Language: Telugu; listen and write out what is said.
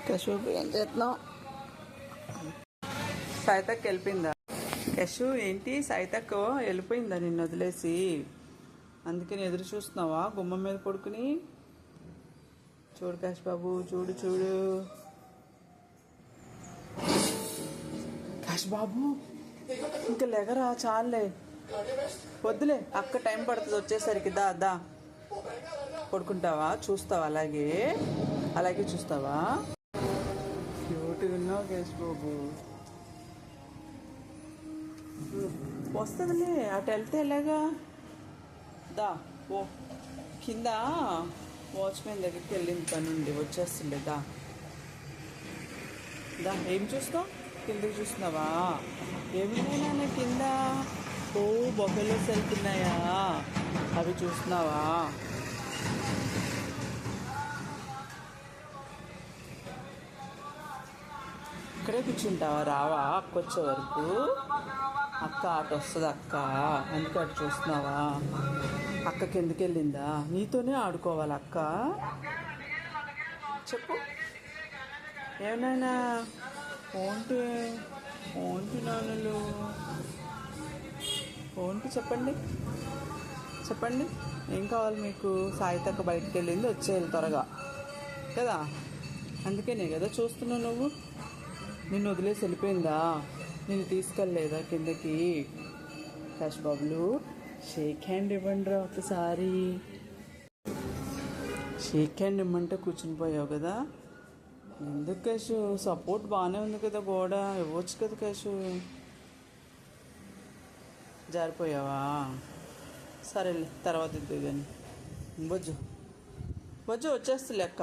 కశువు ఏం చేస్తున్నావు? సైతక్క వెళ్ళిపోయిందా? కశు ఏంటి సైతక్క వెళ్ళిపోయిందా నిన్ను వదిలేసి? అందుకని ఎదురు చూస్తున్నావా గుమ్మం మీద పడుకుని? చూడు కశ్ బాబు, చూడు చూడు కశ్ బాబు, ఇంకా లెగరా, చాలే, వద్దులే, అక్క టైం పడుతుంది వచ్చేసరికి. దా దా పడుకుంటావా? చూస్తావా? అలాగే అలాగే చూస్తావా? క్యూట్గా ఉన్నావు కేశ్ బాబు. వస్తుందిలే, అటు వెళ్తే ఎలాగా? దా ఓ కింద వాచ్మెన్ దగ్గరికి వెళ్ళింది పనుండి, వచ్చేస్తుండే. దా దా. ఏం చూస్తావు? కిందకి చూస్తున్నావా? ఏమైనా కింద? ఓ బొగ్గలోకి వెళ్తున్నాయా? అవి చూస్తున్నావా? ఇక్కడే కూర్చుంటావా? రావా అక్క వచ్చే వరకు? అక్క అటు వస్తుంది అక్క, అందుకే అటు చూస్తున్నావా? అక్క కిందకి వెళ్ళిందా? నీతోనే ఆడుకోవాలి అక్క? చెప్పు ఏమైనా. ఓంటి ఓంటి నాన్నలు, ఓంటి చెప్పండి చెప్పండి, ఏం కావాలి మీకు? సాయితక్క బయటికి వెళ్ళింది, వచ్చేయాలి త్వరగా కదా, అందుకేనే కదా చూస్తున్నావు నువ్వు. నిన్ను వదిలేసి వెళ్ళిపోయిందా? నేను తీసుకెళ్ళలేదా కిందకి? కశ్ బాబులు, షేక్ హ్యాండ్ ఇవ్వండి రా ఒకసారి. షేక్ హ్యాండ్ ఇమ్మంటే కూర్చుని పోయావు కదా, ఎందుకు కశు? సపోర్ట్ బాగానే ఉంది కదా, గోడ ఇవ్వచ్చు కదా కశు. జారిపోయావా? సరేలే, తర్వాత ఇద్దు కానీ. బొజ్జు బొజ్జు వచ్చేస్తుంది అక్క.